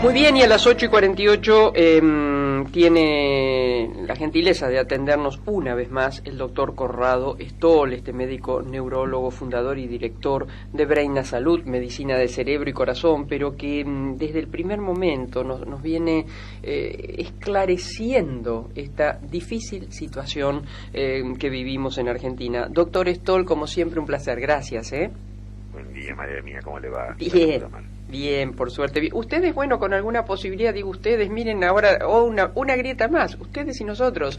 Muy bien, y a las 8:48 tiene la gentileza de atendernos una vez más el doctor Corrado Stoll, este médico neurólogo, fundador y director de Breina Salud, Medicina de Cerebro y Corazón, pero que desde el primer momento nos viene esclareciendo esta difícil situación que vivimos en Argentina. Doctor Stoll, como siempre, un placer. Gracias. Buen día, madre mía, ¿cómo le va? Bien, por suerte. Ustedes, bueno, con alguna posibilidad, digo ustedes, miren ahora, una grieta más, ustedes y nosotros.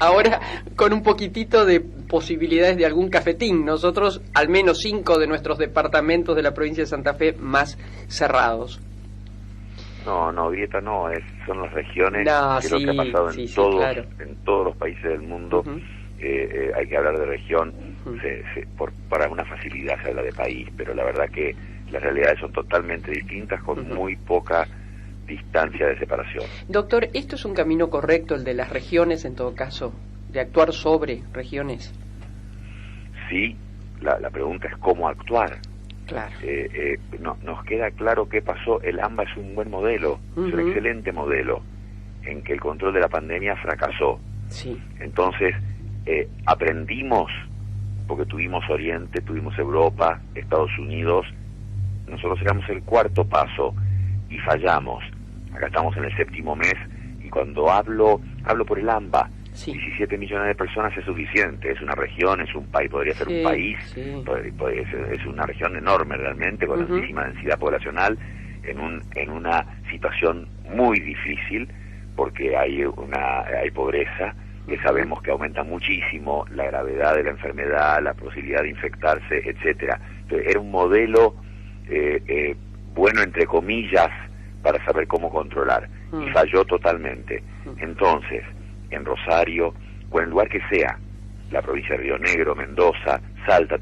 Ahora con un poquitito de posibilidades de algún cafetín. Nosotros, al menos 5 de nuestros departamentos de la provincia de Santa Fe más cerrados. No, grieta no, son las regiones, No, que es lo que ha pasado en todos los países del mundo. Hay que hablar de región, para una facilidad se habla de país, pero la verdad que las realidades son totalmente distintas, con muy poca distancia de separación. Doctor, ¿esto es un camino correcto, el de las regiones en todo caso, de actuar sobre regiones? Sí, la pregunta es cómo actuar. Claro. Nos queda claro qué pasó. El AMBA es un buen modelo, es un excelente modelo, en que el control de la pandemia fracasó. Sí. Entonces, aprendimos, porque tuvimos Oriente, tuvimos Europa, Estados Unidos. Nosotros éramos el cuarto paso y fallamos. Acá estamos en el 7º mes, y cuando hablo por el AMBA, 17 millones de personas es suficiente. Es una región, es un país, podría ser un país, es una región enorme realmente, con altísima densidad poblacional, en una situación muy difícil, porque hay pobreza, que sabemos que aumenta muchísimo la gravedad de la enfermedad, la posibilidad de infectarse, etcétera. Entonces, era un modelo bueno, entre comillas, para saber cómo controlar, y falló totalmente. Entonces, en Rosario, o en el lugar que sea, la provincia de Río Negro, Mendoza, Salta,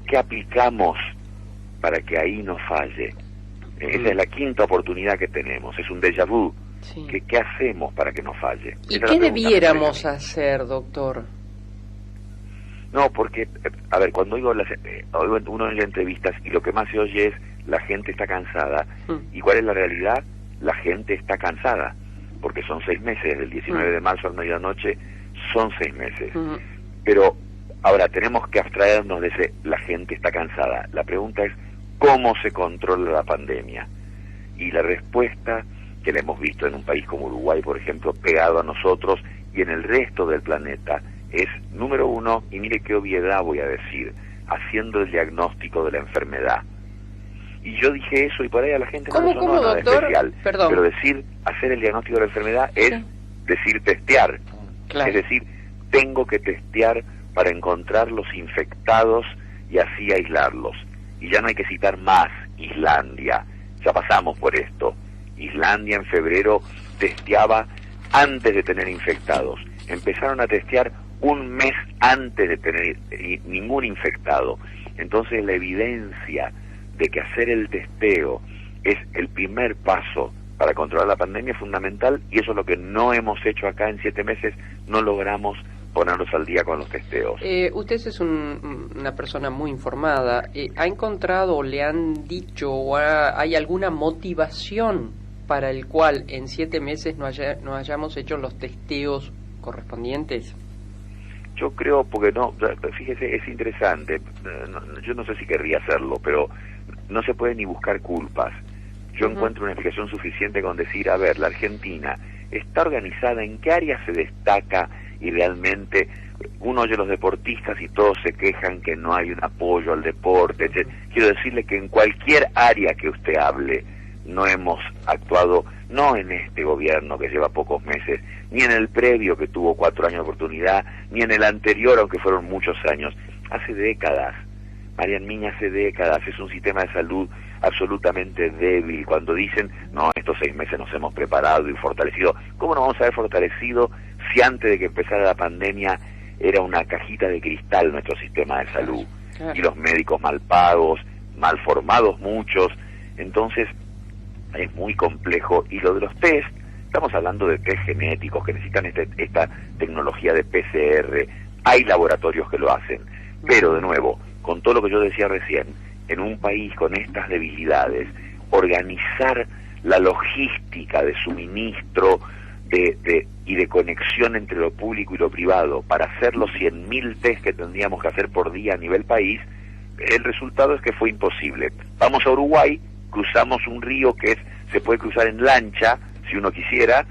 ¿qué aplicamos para que ahí no falle? Esa es la 5ª oportunidad que tenemos, es un déjà vu. ¿Qué hacemos para que no falle? ¿Y qué debiéramos hacer, doctor? No, porque, a ver, cuando oigo uno oye entrevistas y lo que más se oye es la gente está cansada. ¿Y cuál es la realidad? La gente está cansada, porque son 6 meses, desde el 19 de marzo a medianoche, son 6 meses. Pero ahora tenemos que abstraernos de ese la gente está cansada. La pregunta es, ¿cómo se controla la pandemia? Y la respuesta, que la hemos visto en un país como Uruguay, por ejemplo, pegado a nosotros, y en el resto del planeta, es, número 1, y mire qué obviedad voy a decir, haciendo el diagnóstico de la enfermedad. Y yo dije eso, y por ahí a la gente no le sonó nada especial. Perdón. Pero hacer el diagnóstico de la enfermedad es decir testear. Claro. Es decir, tengo que testear para encontrar los infectados y así aislarlos. Y ya no hay que citar más Islandia, ya pasamos por esto. Islandia en febrero testeaba antes de tener infectados. Empezaron a testear un mes antes de tener ningún infectado. Entonces la evidencia de que hacer el testeo es el primer paso para controlar la pandemia es fundamental, y eso es lo que no hemos hecho acá en 7 meses, no logramos ponernos al día con los testeos. Usted es una persona muy informada. ¿Ha encontrado o le han dicho o hay alguna motivación para el cual en 7 meses no hayamos hecho los testeos correspondientes? Yo creo, porque fíjese, es interesante, yo no sé si querría hacerlo, pero no se puede ni buscar culpas. Yo encuentro una explicación suficiente con decir, a ver, la Argentina está organizada, ¿en qué área se destaca? Y realmente uno oye a los deportistas y todos se quejan que no hay un apoyo al deporte, etc. Quiero decirle que en cualquier área que usted hable, no hemos actuado, no en este gobierno que lleva pocos meses, ni en el previo que tuvo 4 años de oportunidad, ni en el anterior, aunque fueron muchos años. Hace décadas, Marian Miña, hace décadas, es un sistema de salud absolutamente débil. Cuando dicen, no, estos 6 meses nos hemos preparado y fortalecido, ¿cómo nos vamos a haber fortalecido si antes de que empezara la pandemia era una cajita de cristal nuestro sistema de salud? Claro. Y los médicos mal pagos, mal formados muchos. Entonces es muy complejo. Y lo de los test, estamos hablando de test genéticos que necesitan esta tecnología de PCR. Hay laboratorios que lo hacen, pero de nuevo, con todo lo que yo decía recién, en un país con estas debilidades, organizar la logística de suministro y de conexión entre lo público y lo privado para hacer los 100.000 test que tendríamos que hacer por día a nivel país, el resultado es que fue imposible. Vamos a Uruguay, cruzamos un río se puede cruzar en lancha, si uno quisiera,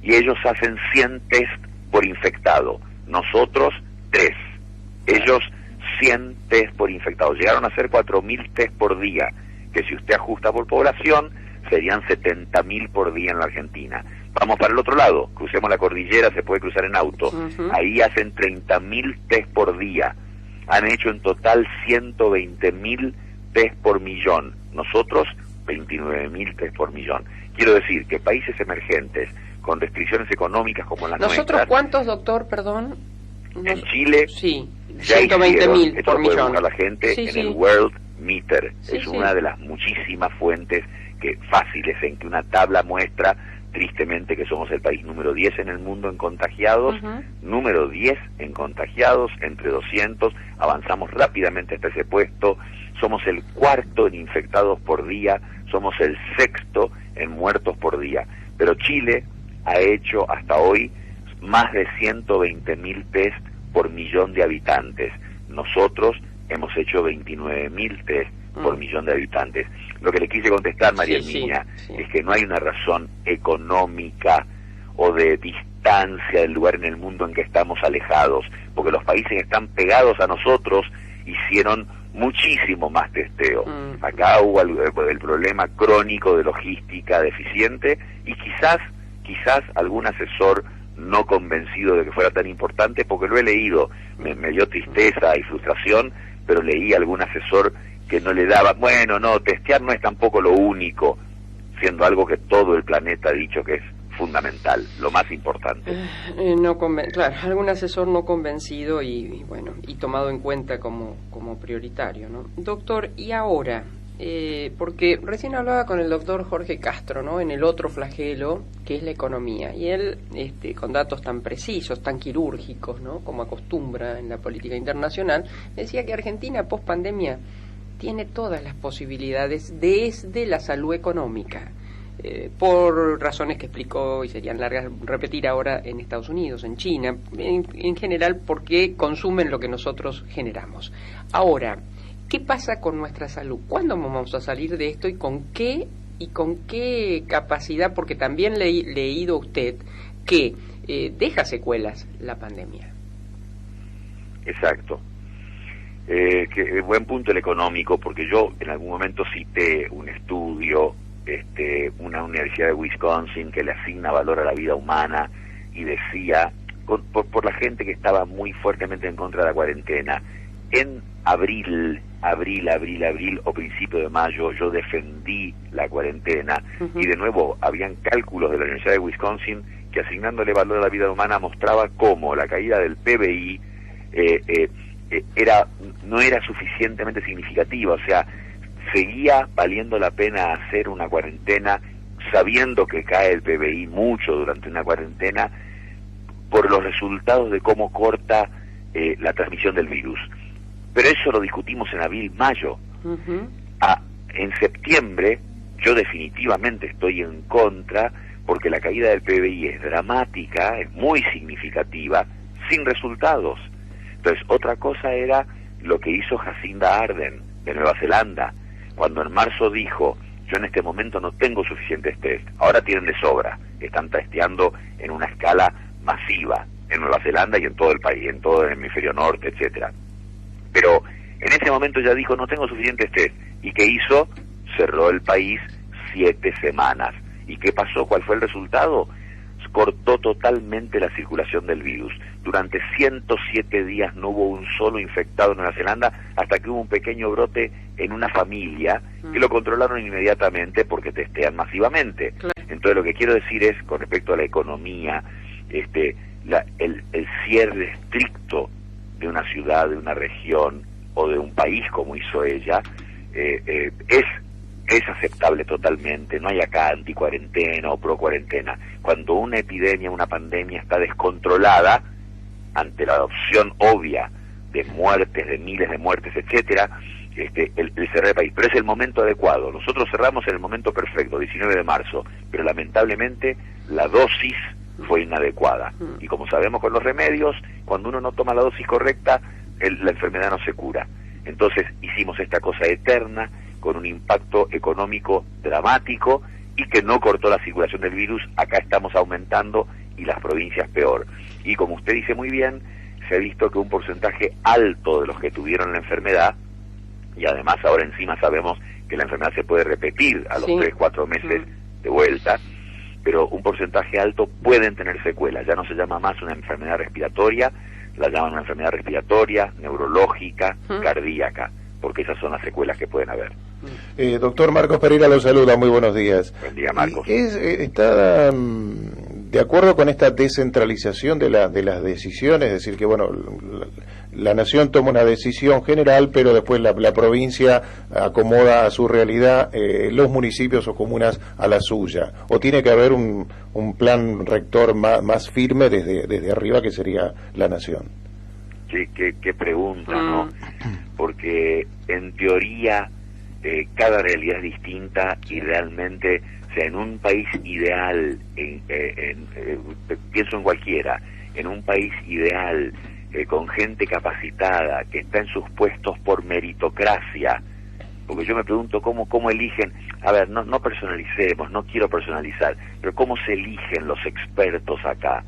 y ellos hacen 100 test por infectado. Nosotros, 3. Ellos, 100 test por infectado. Llegaron a hacer 4.000 test por día, que si usted ajusta por población, serían 70.000 por día en la Argentina. Vamos para el otro lado, crucemos la cordillera, se puede cruzar en auto. Ahí hacen 30.000 test por día. Han hecho en total 120.000 test por millón. Nosotros, 29.000 test por millón. Quiero decir que países emergentes con restricciones económicas como las nuestras... ¿Nosotros cuántos, doctor, perdón? En Chile, sí, ya 120.000 esto por lo puede millón. buscar la gente Sí, en sí. el World Meter. Sí, Es sí. una de las muchísimas fuentes fáciles en que una tabla muestra tristemente que somos el país número 10 en el mundo en contagiados, número 10 en contagiados, entre 200, avanzamos rápidamente hasta ese puesto, somos el 4 en infectados por día, somos el 6 en muertos por día, pero Chile ha hecho hasta hoy más de 120.000 test por millón de habitantes. Nosotros hemos hecho 29.000 test por millón de habitantes. Lo que le quise contestar, María Herminia, es que no hay una razón económica o de distancia del lugar en el mundo en que estamos alejados, porque los países que están pegados a nosotros hicieron muchísimo más testeo. Acá hubo el problema crónico de logística deficiente y quizás algún asesor no convencido de que fuera tan importante, porque lo he leído, me dio tristeza y frustración, pero leí algún asesor que no le daba, bueno, no, testear no es tampoco lo único, siendo algo que todo el planeta ha dicho que es fundamental, lo más importante. Claro, algún asesor no convencido y bueno, y tomado en cuenta como prioritario, ¿no? Doctor, y ahora, porque recién hablaba con el doctor Jorge Castro, ¿no? En el otro flagelo, que es la economía, y él, con datos tan precisos, tan quirúrgicos, ¿no? Como acostumbra en la política internacional, decía que Argentina, post pandemia, tiene todas las posibilidades desde la salud económica, por razones que explicó y serían largas repetir ahora en Estados Unidos, en China, en general porque consumen lo que nosotros generamos. Ahora, ¿qué pasa con nuestra salud? ¿Cuándo vamos a salir de esto y con qué capacidad? Porque también leído usted que deja secuelas la pandemia. Exacto. Que buen punto el económico, porque yo en algún momento cité un estudio, una universidad de Wisconsin que le asigna valor a la vida humana y decía, por la gente que estaba muy fuertemente en contra de la cuarentena, en abril o principio de mayo yo defendí la cuarentena y de nuevo habían cálculos de la Universidad de Wisconsin que asignándole valor a la vida humana mostraba cómo la caída del PBI no era suficientemente significativa, o sea, seguía valiendo la pena hacer una cuarentena sabiendo que cae el PBI mucho durante una cuarentena por los resultados de cómo corta la transmisión del virus. Pero eso lo discutimos en abril-mayo. En septiembre yo definitivamente estoy en contra porque la caída del PBI es dramática, es muy significativa, sin resultados. Entonces, otra cosa era lo que hizo Jacinda Ardern de Nueva Zelanda, cuando en marzo dijo, yo en este momento no tengo suficientes test, ahora tienen de sobra, están testeando en una escala masiva en Nueva Zelanda y en todo el país, en todo el hemisferio norte, etcétera. Pero en ese momento ya dijo, no tengo suficientes test, ¿y qué hizo? Cerró el país 7 semanas. ¿Y qué pasó? ¿Cuál fue el resultado? Cortó totalmente la circulación del virus. Durante 107 días no hubo un solo infectado en Nueva Zelanda, hasta que hubo un pequeño brote en una familia que lo controlaron inmediatamente porque testean masivamente. Entonces lo que quiero decir es, con respecto a la economía, el cierre estricto de una ciudad, de una región o de un país como hizo ella, es aceptable totalmente. No hay acá anticuarentena o pro cuarentena. Cuando una epidemia, una pandemia está descontrolada, ante la adopción obvia de muertes, de miles de muertes, etcétera, el cerrar el país, pero es el momento adecuado. Nosotros cerramos en el momento perfecto, 19 de marzo, pero lamentablemente la dosis fue inadecuada. Y como sabemos con los remedios, cuando uno no toma la dosis correcta, la enfermedad no se cura. Entonces hicimos esta cosa eterna, con un impacto económico dramático, y que no cortó la circulación del virus. Acá estamos aumentando y las provincias peor. Y como usted dice muy bien, se ha visto que un porcentaje alto de los que tuvieron la enfermedad, y además ahora encima sabemos que la enfermedad se puede repetir a los 3-4 meses de vuelta, pero un porcentaje alto pueden tener secuelas. Ya no se llama más una enfermedad respiratoria, la llaman una enfermedad respiratoria, neurológica, cardíaca, porque esas son las secuelas que pueden haber. Doctor Marcos Pereira lo saluda, muy buenos días. Buen día, Marcos. ¿Está de acuerdo con esta descentralización de las decisiones? Es decir, que bueno, la nación toma una decisión general, pero después la provincia acomoda a su realidad los municipios o comunas a la suya. ¿O tiene que haber un plan rector más firme desde arriba, que sería la nación? Sí, qué pregunta, ¿no? Porque en teoría cada realidad es distinta, y realmente, o sea, en un país ideal, pienso en cualquiera, en un país ideal, con gente capacitada, que está en sus puestos por meritocracia, porque yo me pregunto cómo eligen, a ver, no personalicemos, no quiero personalizar, pero cómo se eligen los expertos acá,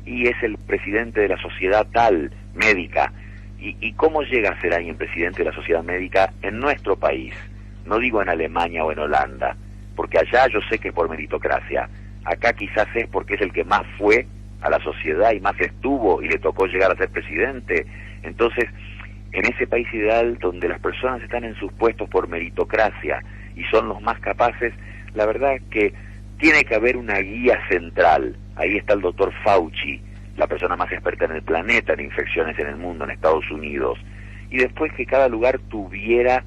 y es el presidente de la sociedad tal, médica, y cómo llega a ser alguien presidente de la sociedad médica en nuestro país. No digo en Alemania o en Holanda, porque allá yo sé que es por meritocracia. Acá quizás es porque es el que más fue a la sociedad y más estuvo y le tocó llegar a ser presidente. Entonces, en ese país ideal donde las personas están en sus puestos por meritocracia y son los más capaces, la verdad que tiene que haber una guía central. Ahí está el doctor Fauci, la persona más experta en el planeta en infecciones en el mundo, en Estados Unidos. Y después que cada lugar tuviera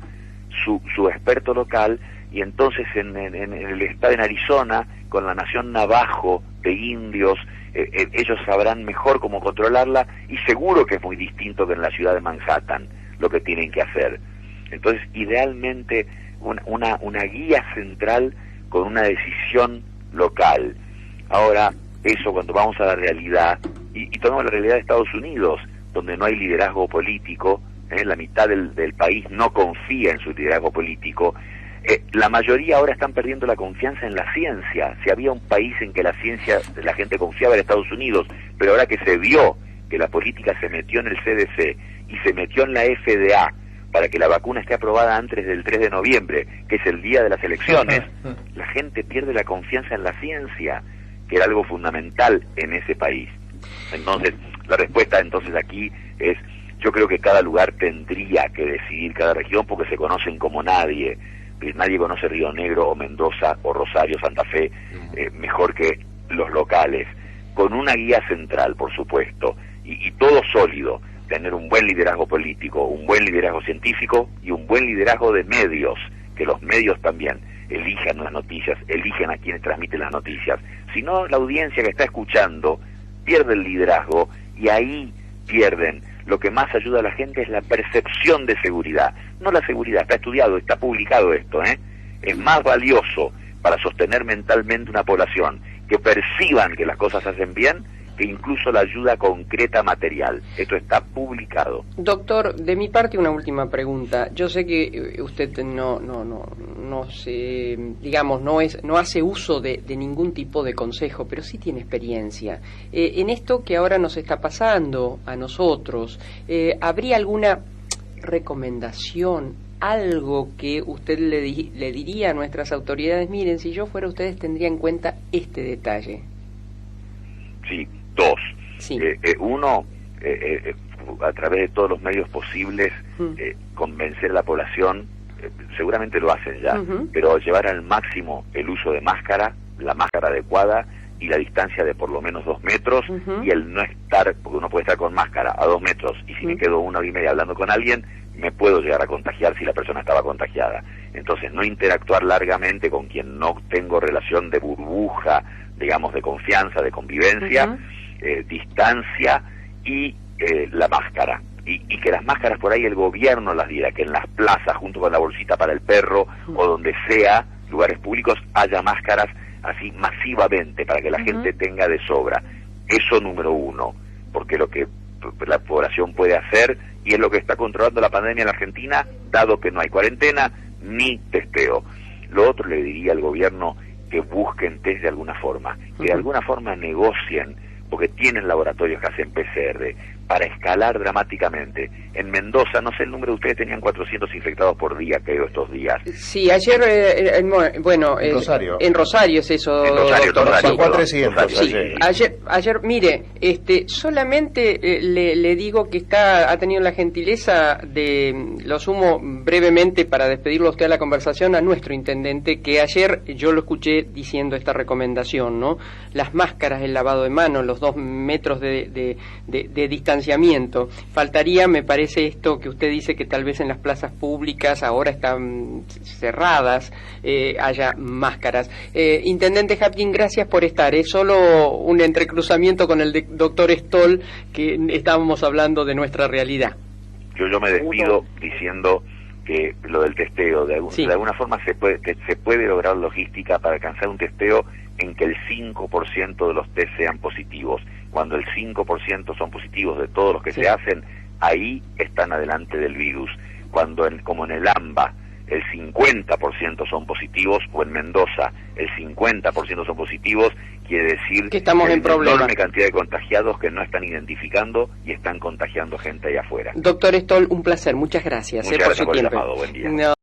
su experto local, y entonces en el estado en Arizona, con la nación navajo de indios, ellos sabrán mejor cómo controlarla, y seguro que es muy distinto que en la ciudad de Manhattan lo que tienen que hacer. Entonces, idealmente, una guía central con una decisión local. Ahora, eso cuando vamos a la realidad, y tomamos la realidad de Estados Unidos, donde no hay liderazgo político, la mitad del país no confía en su liderazgo político, la mayoría ahora están perdiendo la confianza en la ciencia. Si había un país en que la gente confiaba, en Estados Unidos, pero ahora que se vio que la política se metió en el CDC y se metió en la FDA para que la vacuna esté aprobada antes del 3 de noviembre, que es el día de las elecciones, la gente pierde la confianza en la ciencia, que era algo fundamental en ese país. Entonces, la respuesta entonces aquí es, yo creo que cada lugar tendría que decidir, cada región, porque se conocen como nadie. Nadie conoce Río Negro o Mendoza o Rosario, Santa Fe, mejor que los locales. Con una guía central, por supuesto, y todo sólido. Tener un buen liderazgo político, un buen liderazgo científico y un buen liderazgo de medios, que los medios también elijan las noticias, elijan a quienes transmiten las noticias. Si no, la audiencia que está escuchando pierde el liderazgo, y ahí pierden. Lo que más ayuda a la gente es la percepción de seguridad, no la seguridad. Está estudiado, está publicado esto, Es más valioso para sostener mentalmente una población que perciban que las cosas se hacen bien, que incluso la ayuda concreta material. Esto está publicado. Doctor, de mi parte una última pregunta. Yo sé que usted no se, digamos, no hace uso de ningún tipo de consejo, pero sí tiene experiencia. En esto que ahora nos está pasando a nosotros, ¿habría alguna recomendación, algo que usted le diría a nuestras autoridades? Miren, si yo fuera ustedes tendría en cuenta este detalle. Sí, dos. Sí. Uno, a través de todos los medios posibles, convencer a la población, seguramente lo hacen ya, pero llevar al máximo el uso de máscara, la máscara adecuada y la distancia de por lo menos 2 metros, y el no estar, porque uno puede estar con máscara a 2 metros, y si me quedo 1 hora y media hablando con alguien, me puedo llegar a contagiar si la persona estaba contagiada. Entonces, no interactuar largamente con quien no tengo relación de burbuja, digamos, de confianza, de convivencia, distancia y la máscara. y que las máscaras por ahí el gobierno las diera, que en las plazas, junto con la bolsita para el perro, o donde sea, lugares públicos, haya máscaras así masivamente, para que la gente tenga de sobra. Eso número uno, porque lo que la población puede hacer, y es lo que está controlando la pandemia en la Argentina, dado que no hay cuarentena ni testeo. Lo otro le diría al gobierno que busquen test de alguna forma, que de alguna forma negocien, porque tienen laboratorios que hacen PCR, para escalar dramáticamente. En Mendoza, no sé el número, ustedes tenían 400 infectados por día, creo, estos días. Sí, ayer, bueno, en Rosario. En Rosario es eso, en Rosario, doctor. Rosario, 400. Sí, ayer, mire, solamente le digo que ha tenido la gentileza de, lo sumo brevemente para despedirlo a usted a la conversación, a nuestro intendente, que ayer yo lo escuché diciendo esta recomendación, ¿no? Las máscaras, el lavado de manos, los 2 metros de distanciamiento. Faltaría, me parece, esto que usted dice, que tal vez en las plazas públicas ahora están cerradas, haya máscaras. Intendente Hapkin, gracias por estar. Es solo un entrecruzamiento con el doctor Stoll, que estábamos hablando de nuestra realidad. Yo me despido diciendo que lo del testeo, de alguna forma se puede lograr logística para alcanzar un testeo en que el 5% de los test sean positivos. Cuando el 5% son positivos de todos los que se hacen, ahí están adelante del virus. Cuando, como en el AMBA, el 50% son positivos, o en Mendoza el 50% son positivos, quiere decir que estamos en problema. Enorme cantidad de contagiados que no están identificando y están contagiando gente allá afuera. Doctor Stoll, un placer, muchas gracias, Muchas gracias por su tiempo. El llamado. Buen día. No.